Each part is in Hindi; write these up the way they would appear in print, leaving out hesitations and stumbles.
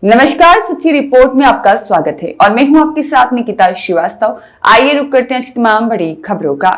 नमस्कार, सच्ची रिपोर्ट में आपका स्वागत है और मैं हूं आपके साथ निकिता श्रीवास्तव। आइए रुक करते हैं आज की तमाम बड़ी खबरों का।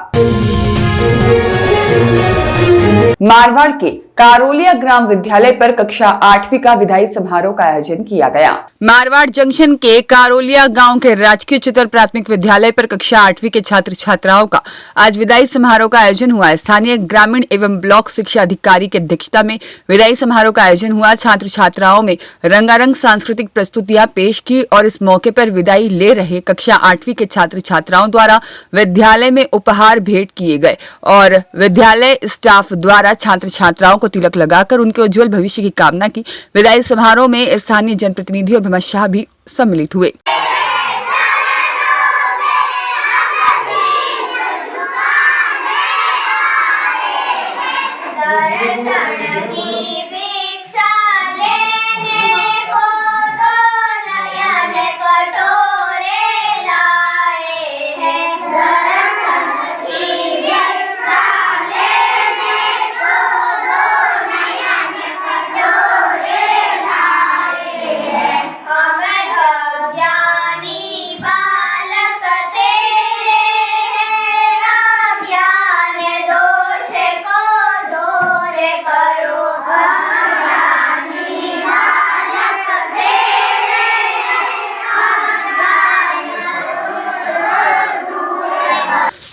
मारवाड़ के कारोलिया ग्राम विद्यालय पर कक्षा 8वीं का विदाई समारोह का आयोजन किया गया। मारवाड़ जंक्शन के कारोलिया गांव के राजकीय उच्चतर प्राथमिक विद्यालय पर कक्षा 8वीं के छात्र छात्राओं का आज विदाई समारोह का आयोजन हुआ। स्थानीय ग्रामीण एवं ब्लॉक शिक्षा अधिकारी की अध्यक्षता में विदाई समारोह का आयोजन हुआ। छात्र छात्राओं में रंगारंग सांस्कृतिक प्रस्तुतियां पेश की और इस मौके पर विदाई ले रहे कक्षा 8वीं के छात्र छात्राओं द्वारा विद्यालय में उपहार भेंट किए गए और विद्यालय स्टाफ द्वारा छात्र छात्राओं को तिलक लगाकर उनके उज्जवल भविष्य की कामना की। विदाई समारोह में स्थानीय जनप्रतिनिधि और भामाशाह भी सम्मिलित हुए।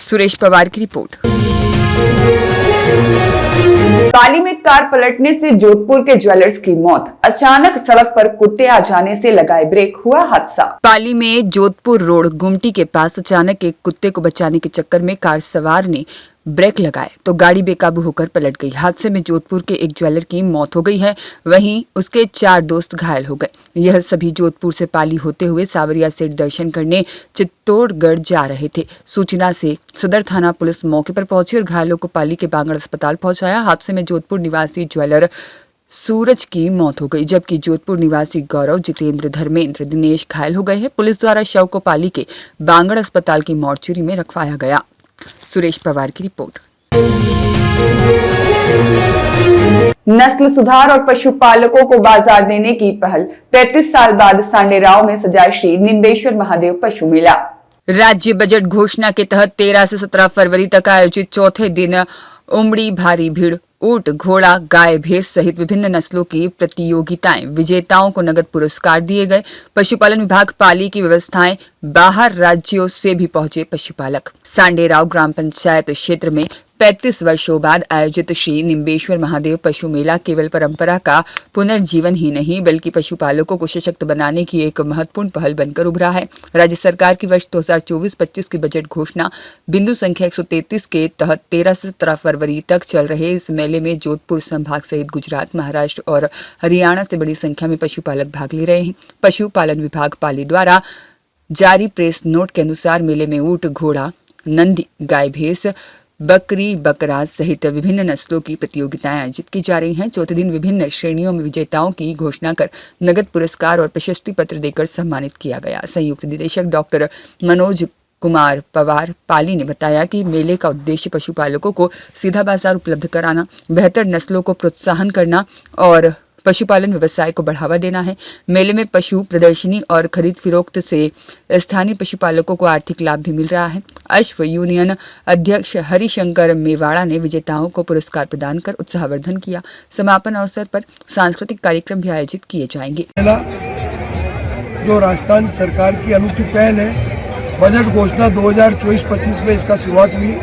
सुरेश पवार की रिपोर्ट। पाली में कार पलटने से जोधपुर के ज्वेलर्स की मौत। अचानक सड़क पर कुत्ते आ जाने से लगाए ब्रेक, हुआ हादसा। पाली में जोधपुर रोड गुमटी के पास अचानक एक कुत्ते को बचाने के चक्कर में कार सवार ने ब्रेक लगाए तो गाड़ी बेकाबू होकर पलट गई। हादसे में जोधपुर के एक ज्वेलर की मौत हो गई है, वहीं उसके 4 दोस्त घायल हो गए। यह सभी जोधपुर से पाली होते हुए सावरिया सेठ दर्शन करने चित्तौड़गढ़ जा रहे थे। सूचना से सदर थाना पुलिस मौके पर पहुंची और घायलों को पाली के बांगड़ अस्पताल पहुंचाया। हादसे में जोधपुर निवासी ज्वेलर सूरज की मौत हो गई, जबकि जोधपुर निवासी गौरव, जितेंद्र, धर्मेंद्र, दिनेश घायल हो गए हैं। पुलिस द्वारा शव को पाली के बांगड़ अस्पताल की मोर्चरी में रखवाया गया। सुरेश पवार की रिपोर्ट। नस्ल सुधार और पशुपालकों को बाजार देने की पहल। 35 साल बाद सांडेराव में सजा श्री निम्बेश्वर महादेव पशु मेला। राज्य बजट घोषणा के तहत 13 से 17 फरवरी तक आयोजित चौथे दिन उमड़ी भारी भीड़। ऊंट, घोड़ा, गाय, भैंस सहित विभिन्न नस्लों की प्रतियोगिताएं, विजेताओं को नगद पुरस्कार दिए गए। पशुपालन विभाग पाली की व्यवस्थाएं, बाहर राज्यों से भी पहुंचे पशुपालक। सांडेराव ग्राम पंचायत क्षेत्र में 35 वर्षों बाद आयोजित श्री निम्बेश्वर महादेव पशु मेला केवल परंपरा का पुनर्जीवन ही नहीं बल्कि पशुपालकों को सशक्त बनाने की एक महत्वपूर्ण पहल बनकर उभरा है। राज्य सरकार की वर्ष 2024-25 की बजट घोषणा बिंदु संख्या 133 के तहत 13 से 17 फरवरी तक चल रहे इस मेले में जोधपुर संभाग सहित गुजरात, महाराष्ट्र और हरियाणा से बड़ी संख्या में पशुपालक भाग ले रहे हैं। पशुपालन विभाग पाली द्वारा जारी प्रेस नोट के अनुसार मेले में ऊंट, घोड़ा, नंदी, गाय, भैंस, बकरी, बकरा सहित विभिन्न नस्लों की प्रतियोगिताएं आयोजित की जा रही हैं। चौथे दिन विभिन्न श्रेणियों में विजेताओं की घोषणा कर नगद पुरस्कार और प्रशस्ति पत्र देकर सम्मानित किया गया। संयुक्त निदेशक डॉक्टर मनोज कुमार पवार पाली ने बताया कि मेले का उद्देश्य पशुपालकों को सीधा बाजार उपलब्ध कराना, बेहतर नस्लों को प्रोत्साहन करना और पशुपालन व्यवसाय को बढ़ावा देना है। मेले में पशु प्रदर्शनी और खरीद फरोख्त से स्थानीय पशुपालकों को आर्थिक लाभ भी मिल रहा है। अश्व यूनियन अध्यक्ष हरिशंकर मेवाड़ा ने विजेताओं को पुरस्कार प्रदान कर उत्साहवर्धन किया। समापन अवसर पर सांस्कृतिक कार्यक्रम भी आयोजित किए जाएंगे। जो राजस्थान सरकार की अनूठी पहल है, बजट घोषणा 2024-25 में इसका शुरुआत हुई।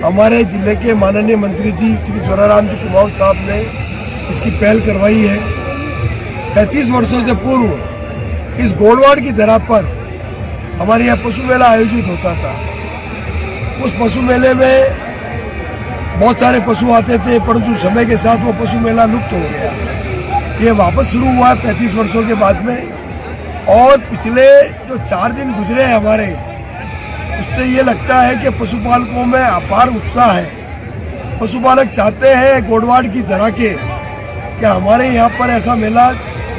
हमारे जिले के माननीय मंत्री जी श्री जोराराम जी कुमाऊं साहब ने इसकी पहल करवाई है। 35 वर्षों से पूर्व इस गोलवाड़ की धरा पर हमारे यहाँ पशु मेला आयोजित होता था। उस पशु मेले में बहुत सारे पशु आते थे, परंतु समय के साथ वो पशु मेला लुप्त हो गया। ये वापस शुरू हुआ 35 वर्षों के बाद में और पिछले जो 4 दिन गुजरे हैं हमारे, उससे ये लगता है कि पशुपालकों में अपार उत्साह है। पशुपालक चाहते हैं गोलवाड़ की धरा के कि हमारे यहाँ पर ऐसा मेला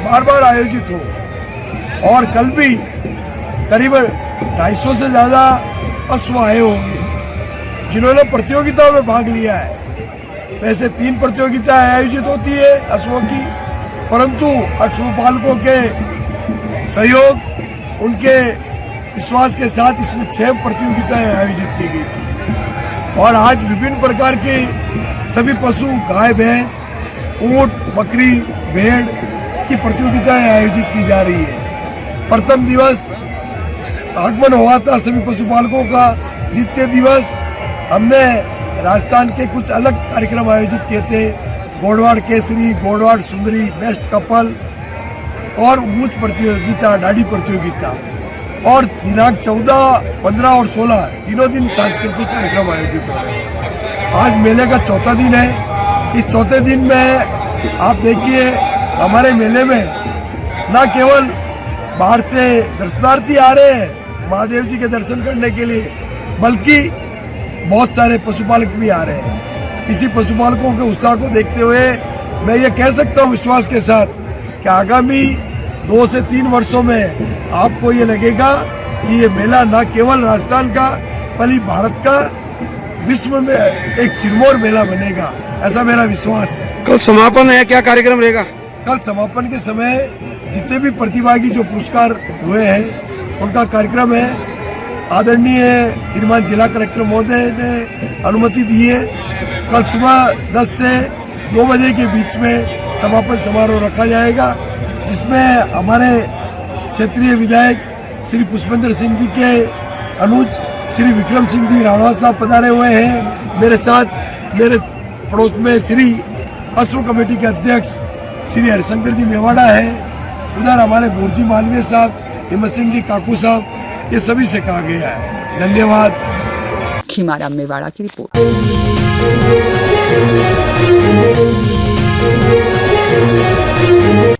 बार बार आयोजित हो। और कल भी करीबन 250 से ज़्यादा अश्व आए होंगे जिन्होंने प्रतियोगिताओं में भाग लिया है। वैसे 3 प्रतियोगिताएं आयोजित होती है अश्वों की, परंतु अश्वपालकों के सहयोग, उनके विश्वास के साथ इसमें 6 प्रतियोगिताएं आयोजित की गई थी और आज विभिन्न प्रकार के सभी पशु, गाय, भैंस, ऊंट, बकरी, भेड़ की प्रतियोगिताएं आयोजित की जा रही है। प्रथम दिवस आगमन हुआ था सभी पशुपालकों का। द्वितीय दिवस हमने राजस्थान के कुछ अलग कार्यक्रम आयोजित किए थे, गोडवाड़ केसरी, गोडवाड़ सुंदरी, बेस्ट कपल और मूछ प्रतियोगिता, दाढ़ी प्रतियोगिता, और दिनांक 14, 15 और 16 तीनों दिन सांस्कृतिक कार्यक्रम आयोजित हो रहे हैं। आज मेले का चौथा दिन है। इस चौथे दिन में आप देखिए हमारे मेले में न केवल बाहर से दर्शनार्थी आ रहे हैं महादेव जी के दर्शन करने के लिए, बल्कि बहुत सारे पशुपालक भी आ रहे हैं। इसी पशुपालकों के उत्साह को देखते हुए मैं ये कह सकता हूँ विश्वास के साथ कि आगामी 2 से 3 वर्षों में आपको ये लगेगा कि ये मेला न केवल राजस्थान का बल्कि भारत का, विश्व में एक सिरमौर मेला बनेगा, ऐसा मेरा विश्वास है। कल समापन है, क्या कार्यक्रम रहेगा? कल समापन के समय जितने भी प्रतिभागी जो पुरस्कार हुए हैं उनका कार्यक्रम है। आदरणीय श्रीमान जिला कलेक्टर महोदय ने अनुमति दी है। कल सुबह 10 से 2 बजे के बीच में समापन समारोह रखा जाएगा, जिसमें हमारे क्षेत्रीय विधायक श्री पुष्पेंद्र सिंह जी के अनुज श्री विक्रम सिंह जी राणा साहब पधारे हुए हैं। मेरे साथ मेरे पड़ोस में श्री अश्व कमेटी के अध्यक्ष श्री हरिशंकर जी मेवाड़ा है। उधर हमारे बोरजी मालवीय साहब, हिम्मत सिंह जी काकू साहब, ये सभी से कहा गया है। धन्यवाद। खीमाराम मेवाड़ा की रिपोर्ट।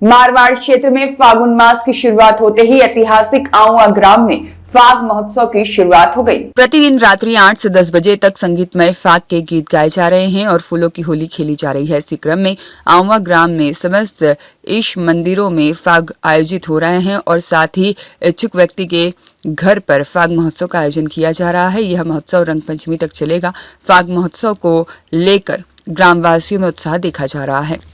मारवाड़ क्षेत्र में फागुन मास की शुरुआत होते ही ऐतिहासिक आउआ ग्राम में फाग महोत्सव की शुरुआत हो गई। प्रतिदिन रात्रि 8 से 10 बजे तक संगीतमय फाग के गीत गाए जा रहे हैं और फूलों की होली खेली जा रही है। इसी क्रम में आउआ ग्राम में समस्त ईश मंदिरों में फाग आयोजित हो रहे हैं और साथ ही इच्छुक व्यक्ति के घर पर फाग महोत्सव का आयोजन किया जा रहा है। यह महोत्सव रंग पंचमी तक चलेगा। फाग महोत्सव को लेकर ग्रामवासियों में उत्साह देखा जा रहा है।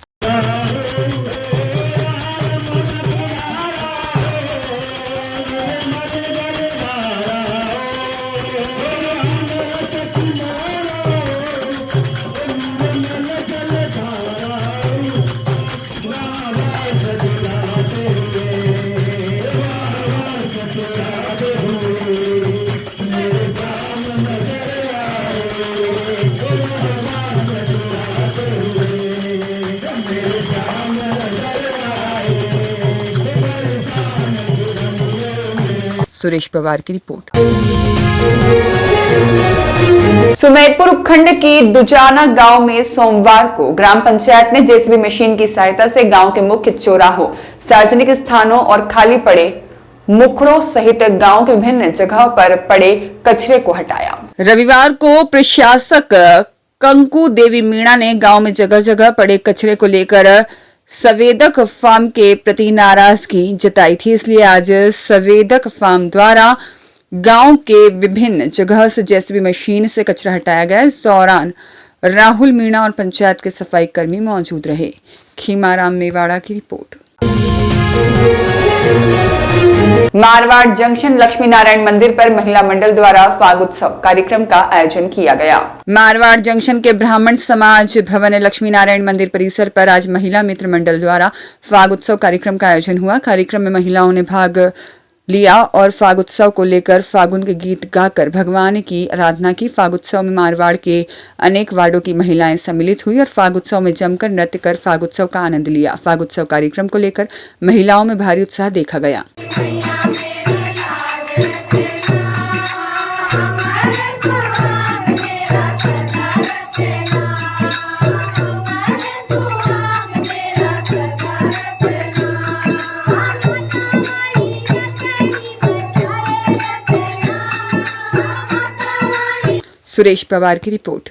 सुरेश पवार की रिपोर्ट। सुमेरपुर उपखंड की दुजाना गांव में सोमवार को ग्राम पंचायत ने जेसीबी मशीन की सहायता से गांव के मुख्य चौराहों, सार्वजनिक स्थानों और खाली पड़े मुखड़ों सहित गांव के विभिन्न जगहों पर पड़े कचरे को हटाया। रविवार को प्रशासक कंकु देवी मीणा ने गांव में जगह जगह पड़े कचरे को लेकर संवेदक फार्म के प्रति नाराजगी जताई थी, इसलिए आज संवेदक फार्म द्वारा गांव के विभिन्न जगह से जेसीबी मशीन से कचरा हटाया गया। इस दौरान राहुल मीणा और पंचायत के सफाई कर्मी मौजूद रहे। खीमाराम मेवाड़ा की रिपोर्ट। मारवाड़ जंक्शन लक्ष्मी नारायण मंदिर पर महिला मंडल द्वारा फाग उत्सव कार्यक्रम का आयोजन किया गया। मारवाड़ जंक्शन के ब्राह्मण समाज भवन लक्ष्मी नारायण मंदिर परिसर पर आज महिला मित्र मंडल द्वारा फाग उत्सव कार्यक्रम का आयोजन हुआ। कार्यक्रम में महिलाओं ने भाग लिया और फाग उत्सव को लेकर फागुन के गीत गाकर भगवान की आराधना की। फाग उत्सव में मारवाड़ के अनेक वार्डों की महिलाएं सम्मिलित हुई और फाग उत्सव में जमकर नृत्य कर फाग उत्सव का आनंद लिया। फाग उत्सव कार्यक्रम को लेकर महिलाओं में भारी उत्साह देखा गया। सुरेश पवार की रिपोर्ट।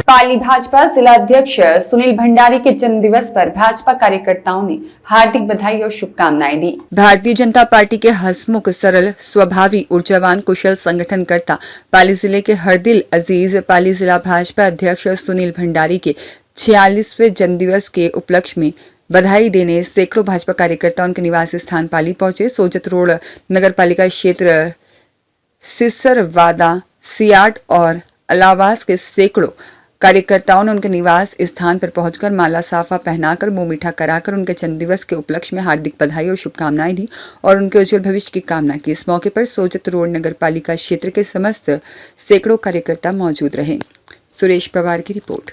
पाली भाजपा जिला अध्यक्ष सुनील भंडारी के जन्मदिवस पर भाजपा कार्यकर्ताओं ने हार्दिक बधाई और शुभकामनाएं दी। भारतीय जनता पार्टी के हंसमुख, सरल स्वभावी, ऊर्जावान, कुशल संगठनकर्ता पाली जिले के हरदिल अजीज पाली जिला भाजपा अध्यक्ष सुनील भंडारी के 46वें जन्मदिवस के उपलक्ष्य में बधाई देने सैकड़ों भाजपा कार्यकर्ता उनके निवास स्थान पाली पहुंचे। सोजत रोड नगर पालिका क्षेत्र सिसरवादा, सियाट और अलावास के सैकड़ों कार्यकर्ताओं ने उनके निवास स्थान पर पहुंचकर माला साफा पहनाकर मुंह मीठा कराकर उनके जन्म दिवस के उपलक्ष्य में हार्दिक बधाई और शुभकामनाएं दी और उनके उज्जवल भविष्य की कामना की। इस मौके पर सोजत रोड नगर पालिका क्षेत्र के समस्त सैकड़ों कार्यकर्ता मौजूद रहे। सुरेश पवार की report.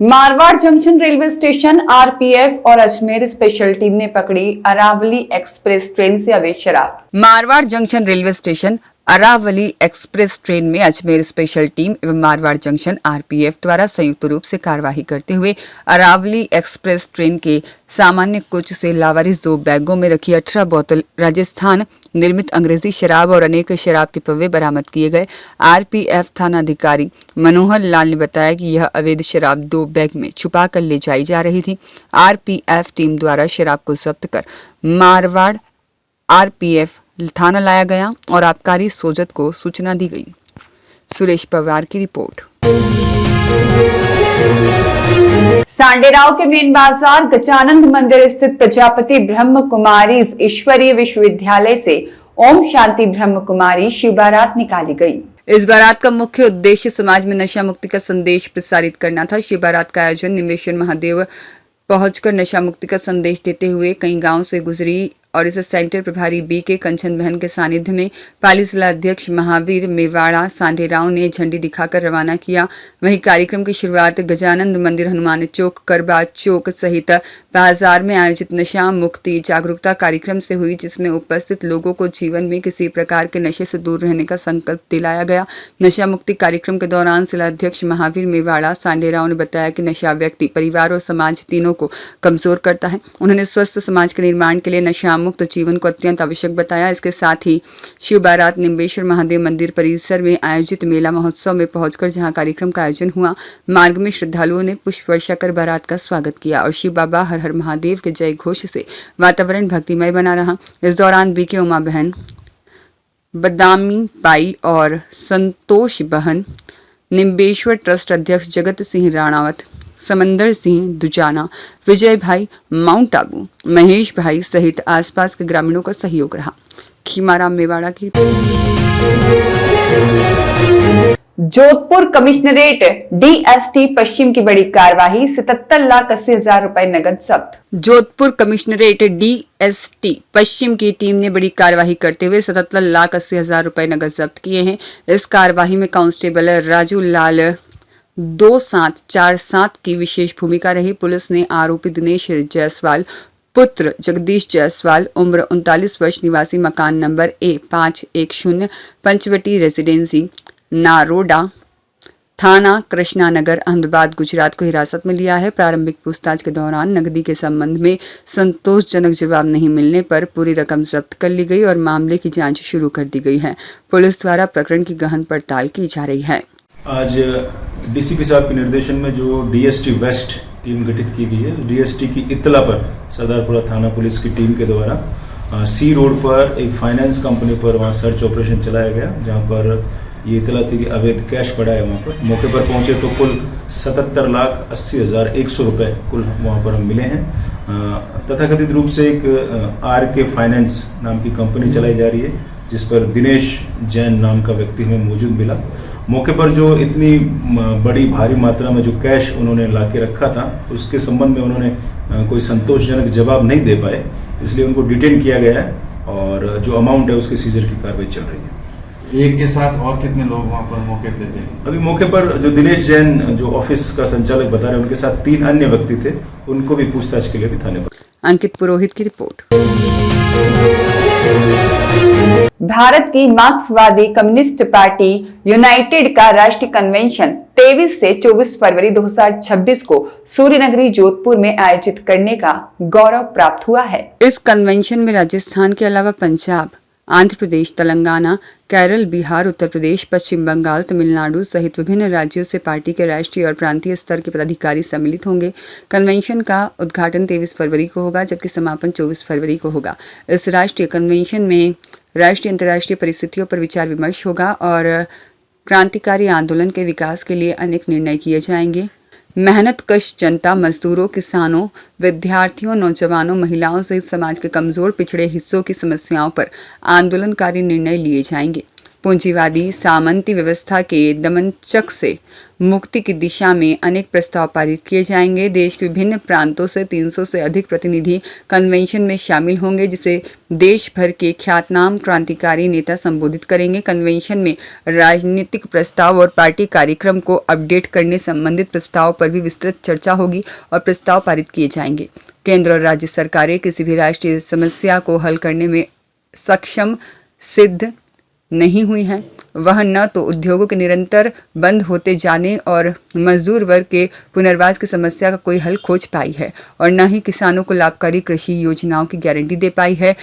Marwar junction railway station RPF और अजमेर स्पेशल टीम ने पकड़ी अरावली एक्सप्रेस ट्रेन से अवैध शराब। Marwar junction railway station Aravali express train में अजमेर स्पेशल टीम एवं मारवाड़ जंक्शन आरपीएफ द्वारा संयुक्त रूप से कार्यवाही करते हुए अरावली एक्सप्रेस ट्रेन के सामान्य कोच से लावारिस 2 बैगों में रखी 18 बोतल राजस्थान निर्मित अंग्रेजी शराब और अनेक शराब के पव्वे बरामद किए गए। आरपीएफ थाना अधिकारी मनोहर लाल ने बताया कि यह अवैध शराब 2 बैग में छुपा कर ले जाई जा रही थी। आरपीएफ टीम द्वारा शराब को जब्त कर मारवाड़ आरपीएफ थाना लाया गया और आबकारी सोजत को सूचना दी गई। सुरेश पवार की रिपोर्ट। सांडेराव के मेन बाजार गजानंद मंदिर स्थित प्रजापति ब्रह्म कुमारी ईश्वरीय विश्वविद्यालय से ओम शांति ब्रह्म कुमारी शिव बारात निकाली गई। इस बारात का मुख्य उद्देश्य समाज में नशा मुक्ति का संदेश प्रसारित करना था। शिव बारात का आयोजन निम्बेश्वर महादेव पहुंचकर नशा मुक्ति का संदेश देते हुए कई गांव से गुजरी और इस सेंटर प्रभारी बी के कंचन बहन के सानिध्य में पाली जिला अध्यक्ष महावीर मेवाड़ा सांडेराव ने झंडी दिखाकर रवाना किया। वहीं कार्यक्रम की शुरुआत गजानंद मंदिर, हनुमान चौक, करबा चौक सहित बाजार में आयोजित नशा मुक्ति जागरूकता कार्यक्रम से हुई, जिसमें उपस्थित लोगों को जीवन में किसी प्रकार के नशे से दूर रहने का संकल्प दिलाया गया। नशा मुक्ति कार्यक्रम के दौरान जिला अध्यक्ष महावीर मेवाड़ा सांडेराव ने बताया कि नशा व्यक्ति, परिवार और समाज तीनों को कमजोर करता है। उन्होंने स्वस्थ समाज के निर्माण के लिए नशा मुक्त जीवन को अत्यंत आवश्यक बताया। इसके साथ ही शिव बारात निम्बेश्वर महादेव मंदिर परिसर में आयोजित मेला महोत्सव में पहुंचकर जहां कार्यक्रम का आयोजन हुआ, मार्ग में श्रद्धालुओं ने पुष्प वर्षा कर बारात का स्वागत किया और शिव बाबा हर हर महादेव के जय घोष से वातावरण भक्तिमय बना रहा। इस दौरान बीके उमा बहन, बदामी बाई और संतोष बहन, निम्बेश्वर ट्रस्ट अध्यक्ष जगत सिंह राणावत, समंदर सिंह दुजाना, विजय भाई माउंट आबू, महेश भाई सहित आसपास के ग्रामीणों का सहयोग रहा। खीमाराम मेवाड़ा की। जोधपुर कमिश्नरेट डीएसटी पश्चिम की बड़ी कार्रवाई, 77,80,000 रुपए नगद जब्त। जोधपुर कमिश्नरेट डीएसटी पश्चिम की टीम ने बड़ी कार्रवाई करते हुए 77,80,000 रुपए नगद जब्त किए हैं। इस कार्रवाई में कांस्टेबल राजू लाल 2747 की विशेष भूमिका रही। पुलिस ने आरोपी दिनेश जायसवाल पुत्र जगदीश जायसवाल उम्र 39 वर्ष निवासी मकान नंबर A510 पंचवटी रेजिडेंसी नारोडा थाना कृष्णानगर अहमदाबाद गुजरात को हिरासत में लिया है। प्रारंभिक पूछताछ के दौरान नकदी के संबंध में संतोषजनक जवाब नहीं मिलने पर पूरी रकम जब्त कर ली गई और मामले की जांच शुरू कर दी गई है। पुलिस द्वारा प्रकरण की गहन पड़ताल की जा रही है। आज डीसीपी साहब के निर्देशन में जो डीएसटी वेस्ट टीम गठित की गई है, डीएसटी की इत्तला पर सरदारपुरा थाना पुलिस की टीम के द्वारा सी रोड पर एक फाइनेंस कंपनी पर वहाँ सर्च ऑपरेशन चलाया गया, जहाँ पर ये इत्तला थी कि अवैध कैश पड़ा है। वहाँ पर मौके पर पहुँचे तो कुल 77,80,100 रुपये कुल वहाँ पर हम मिले हैं। तथाकथित रूप से एक आरके फाइनेंस नाम की कंपनी चलाई जा रही है, जिस पर दिनेश जैन नाम का व्यक्ति हमें मौजूद मिला। मौके पर जो इतनी बड़ी भारी मात्रा में जो कैश उन्होंने लाके रखा था, उसके संबंध में उन्होंने कोई संतोषजनक जवाब नहीं दे पाए, इसलिए उनको डिटेन किया गया है और जो अमाउंट है उसके सीजर की कार्रवाई चल रही है। एक के साथ और कितने लोग वहाँ पर मौके पे थे? अभी मौके पर जो दिनेश जैन जो ऑफिस का संचालक बता रहे हैं, उनके साथ 3 अन्य व्यक्ति थे, उनको भी पूछताछ के लिए भी थाने पर। अंकित पुरोहित की रिपोर्ट। भारत की मार्क्सवादी कम्युनिस्ट पार्टी यूनाइटेड का राष्ट्रीय कन्वेंशन 23 से 24 फरवरी 2026 को सूर्यनगरी जोधपुर में आयोजित करने का गौरव प्राप्त हुआ है। इस कन्वेंशन में राजस्थान के अलावा पंजाब, आंध्र प्रदेश, तेलंगाना, केरल, बिहार, उत्तर प्रदेश, पश्चिम बंगाल, तमिलनाडु सहित विभिन्न राज्यों से पार्टी के राष्ट्रीय और प्रांतीय स्तर के पदाधिकारी सम्मिलित होंगे। कन्वेंशन का उद्घाटन 23 फरवरी को होगा, जबकि समापन 24 फरवरी को होगा। इस राष्ट्रीय कन्वेंशन में राष्ट्रीय अंतर्राष्ट्रीय परिस्थितियों पर विचार विमर्श होगा और क्रांतिकारी आंदोलन के विकास के लिए अनेक निर्णय किए जाएंगे। मेहनतकश जनता, मजदूरों, किसानों, विद्यार्थियों, नौजवानों, महिलाओं सहित समाज के कमजोर पिछड़े हिस्सों की समस्याओं पर आंदोलनकारी निर्णय लिए जाएंगे। पूंजीवादी सामंती व्यवस्था के दमनचक से मुक्ति की दिशा में अनेक प्रस्ताव पारित किए जाएंगे। देश के विभिन्न प्रांतों से 300 से अधिक प्रतिनिधि कन्वेंशन में शामिल होंगे, जिसे देश भर के ख्यातनाम क्रांतिकारी नेता संबोधित करेंगे। कन्वेंशन में राजनीतिक प्रस्ताव और पार्टी कार्यक्रम को अपडेट करने संबंधित प्रस्ताव पर भी विस्तृत चर्चा होगी और प्रस्ताव पारित किए जाएंगे। केंद्र और राज्य सरकारें किसी भी राष्ट्रीय समस्या को हल करने में सक्षम सिद्ध नहीं हुई हैं। वह न तो उद्योगों के निरंतर बंद होते जाने और मजदूर वर्ग के पुनर्वास की समस्या का कोई हल खोज पाई है और न ही किसानों को लाभकारी कृषि योजनाओं की गारंटी दे पाई है।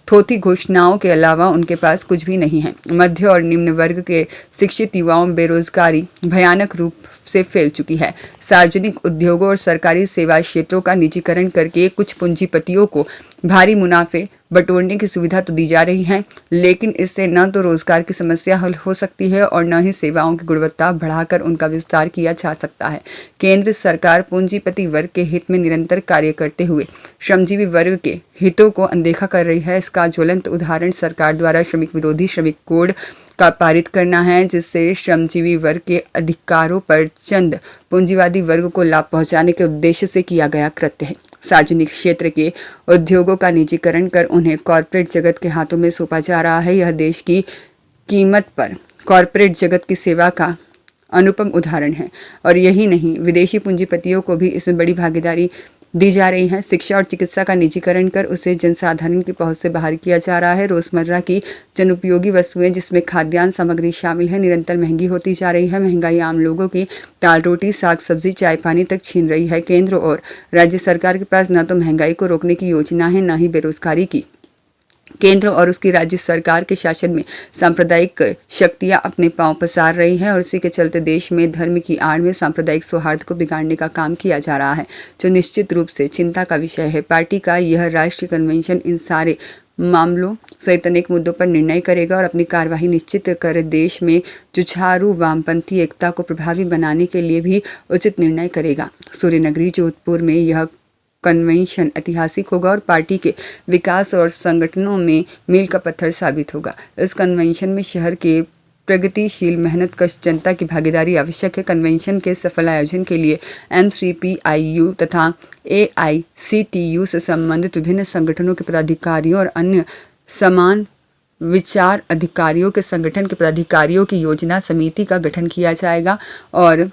थोथी घोषणाओं के अलावा उनके पास कुछ भी नहीं है। मध्य और निम्न वर्ग के शिक्षित युवाओं में बेरोजगारी भयानक रूप से फैल चुकी है। सार्वजनिक उद्योगों और सरकारी सेवा क्षेत्रों का निजीकरण करके कुछ पूंजीपतियों को भारी मुनाफे बटोरने की सुविधा तो दी जा रही है, लेकिन इससे न तो रोजगार की समस्या हल हो सकती है और न ही सेवाओं की गुणवत्ता बढ़ाकर उनका विस्तार किया जा सकता है। केंद्र सरकार पूंजीपति वर्ग के हित में निरंतर कार्य करते हुए श्रमजीवी वर्ग के हितों को अनदेखा कर रही है। इसका ज्वलंत उदाहरण सरकार द्वारा श्रमिक विरोधी श्रमिक कोड का पारित करना है, जिससे श्रमजीवी वर्ग के अधिकारों पर चंद पूंजीवादी वर्ग को लाभ पहुंचाने के उद्देश्य से किया गया कृत्य है। सार्वजनिक क्षेत्र के उद्योगों का निजीकरण कर उन्हें कॉरपोरेट जगत के हाथों में सौंपा जा रहा है। यह देश की कीमत पर कॉरपोरेट जगत की सेवा का अनुपम उदाहरण है और यही नहीं, विदेशी पूंजीपतियों को भी इसमें बड़ी भागीदारी दी जा रही है। शिक्षा और चिकित्सा का निजीकरण कर उसे जनसाधारण की पहुंच से बाहर किया जा रहा है। रोजमर्रा की जनउपयोगी वस्तुएं, जिसमें खाद्यान्न सामग्री शामिल है, निरंतर महंगी होती जा रही है। महंगाई आम लोगों की दाल रोटी, साग सब्जी, चाय पानी तक छीन रही है। केंद्र और राज्य सरकार के पास न तो महंगाई को रोकने की योजना है, न ही बेरोजगारी की। केंद्र और उसकी राज्य सरकार के शासन में सांप्रदायिक शक्तियां अपने पांव पसार रही हैं और इसी के चलते देश में धर्म की आड़ में सांप्रदायिक सौहार्द को बिगाड़ने का काम किया जा रहा है, जो निश्चित रूप से चिंता का विषय है। पार्टी का यह राष्ट्रीय कन्वेंशन इन सारे मामलों सहित अनेक मुद्दों पर निर्णय करेगा और अपनी कार्यवाही निश्चित कर देश में जुझारू वामपंथी एकता को प्रभावी बनाने के लिए भी उचित निर्णय करेगा। सूर्यनगरी जोधपुर में यह कन्वेंशन ऐतिहासिक होगा और पार्टी के विकास और संगठनों में मील का पत्थर साबित होगा। इस कन्वेंशन में शहर के प्रगतिशील मेहनतकश जनता की भागीदारी आवश्यक है। कन्वेंशन के सफल आयोजन के लिए MCPIU तथा AICTU से संबंधित विभिन्न संगठनों के पदाधिकारियों और अन्य समान विचार अधिकारियों के संगठन के पदाधिकारियों की योजना समिति का गठन किया जाएगा और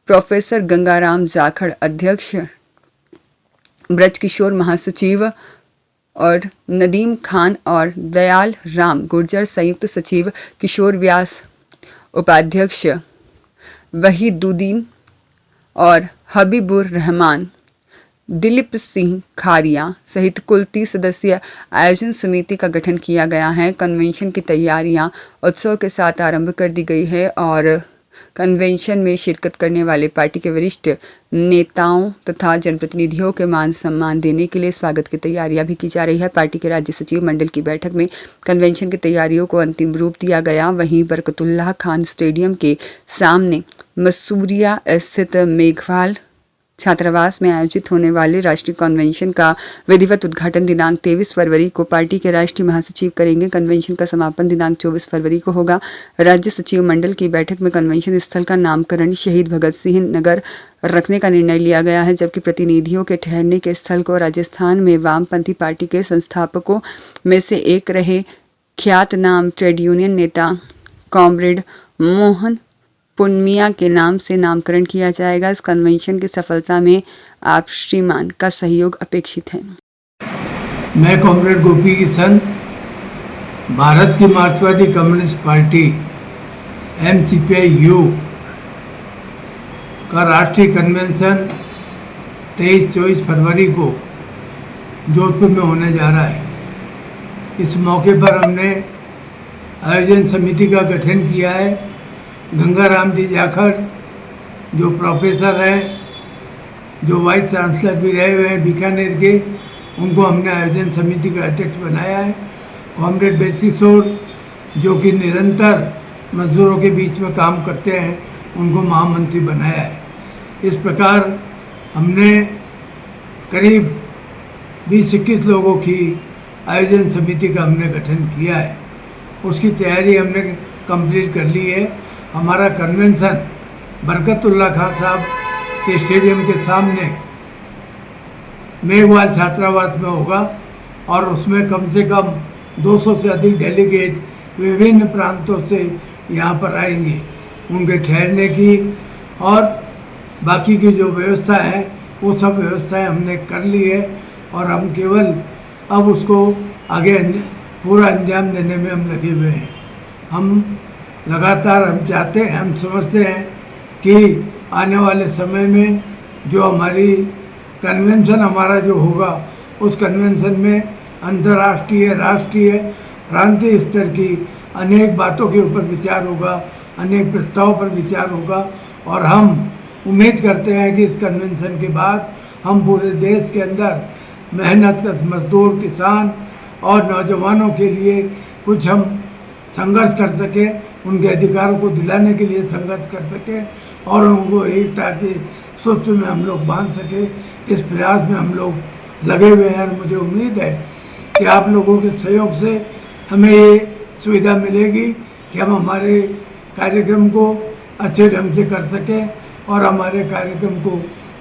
प्रोफेसर गंगाराम जाखड़ अध्यक्ष, ब्रजकिशोर महासचिव और नदीम खान और दयाल राम गुर्जर संयुक्त सचिव, किशोर व्यास उपाध्यक्ष, वहीदुद्दीन और हबीबुर रहमान, दिलीप सिंह खारिया सहित कुल 30 सदस्यीय आयोजन समिति का गठन किया गया है। कन्वेंशन की तैयारियां उत्सव के साथ आरंभ कर दी गई है और कन्वेंशन में शिरकत करने वाले पार्टी के वरिष्ठ नेताओं तथा जनप्रतिनिधियों के मान सम्मान देने के लिए स्वागत की तैयारियां भी की जा रही है। पार्टी के राज्य सचिव मंडल की बैठक में कन्वेंशन की तैयारियों को अंतिम रूप दिया गया। वहीं बरकतुल्लाह खान स्टेडियम के सामने मसूरिया स्थित मेघवाल छात्रावास में आयोजित होने वाले राष्ट्रीय कन्वेंशन का विधिवत उद्घाटन दिनांक 23 फरवरी को पार्टी के राष्ट्रीय महासचिव करेंगे। कन्वेंशन का समापन दिनांक 24 फरवरी को होगा। राज्य सचिव मंडल की बैठक में कन्वेंशन स्थल का नामकरण शहीद भगत सिंह नगर रखने का निर्णय लिया गया है, जबकि प्रतिनिधियों के ठहरने के स्थल को राजस्थान में वामपंथी पार्टी के संस्थापकों में से एक रहे ख्यातनाम ट्रेड यूनियन नेता कॉमरेड मोहन पुन्मिया के नाम से नामकरण किया जाएगा। इस कन्वेंशन की सफलता में आप श्रीमान का सहयोग अपेक्षित है। मैं कॉमरेड गोपी किशन, भारत की मार्क्सवादी कम्युनिस्ट पार्टी MCPIU का राष्ट्रीय कन्वेंशन 23-24 फरवरी को जोधपुर में होने जा रहा है। इस मौके पर हमने आयोजन समिति का गठन किया है। गंगाराम जी जाखड़ जो प्रोफेसर हैं, जो वाइस चांसलर भी रहे हुए हैं बीकानेर के, उनको हमने आयोजन समिति का अध्यक्ष बनाया है। कॉमरेड ब्रजकिशोर जो कि निरंतर मजदूरों के बीच में काम करते हैं, उनको महामंत्री बनाया है। इस प्रकार हमने करीब 20-21 लोगों की आयोजन समिति का हमने गठन किया है। उसकी तैयारी हमने कंप्लीट कर ली है। हमारा कन्वेंशन बरकतुल्ला खान साहब के स्टेडियम के सामने मेघवाल छात्रावास में होगा और उसमें कम से कम 200 से अधिक डेलीगेट विभिन्न प्रांतों से यहाँ पर आएंगे। उनके ठहरने की और बाकी की जो व्यवस्था है वो सब व्यवस्थाएं हमने कर ली है और हम केवल अब उसको आगे पूरा अंजाम देने में हम लगे हुए हैं। हम लगातार हम चाहते हैं, हम समझते हैं कि आने वाले समय में जो हमारी कन्वेंशन हमारा जो होगा उस कन्वेंशन में अंतर्राष्ट्रीय, राष्ट्रीय, प्रांतीय स्तर की अनेक बातों के ऊपर विचार होगा, अनेक प्रस्ताव पर विचार होगा और हम उम्मीद करते हैं कि इस कन्वेंशन के बाद हम पूरे देश के अंदर मेहनतकश मजदूर, किसान और नौजवानों के लिए कुछ हम संघर्ष कर सकें, उनके अधिकारों को दिलाने के लिए संघर्ष कर सकें और उनको एकता के सूत्र में हम लोग बांध सकें। इस प्रयास में हम लोग लगे हुए हैं और मुझे उम्मीद है कि आप लोगों के सहयोग से हमें ये सुविधा मिलेगी कि हम हमारे कार्यक्रम को अच्छे ढंग से कर सकें और हमारे कार्यक्रम को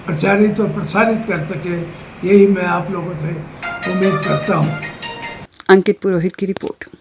प्रचारित और प्रसारित कर सकें। यही मैं आप लोगों से उम्मीद करता हूँ। अंकित पुरोहित की रिपोर्ट।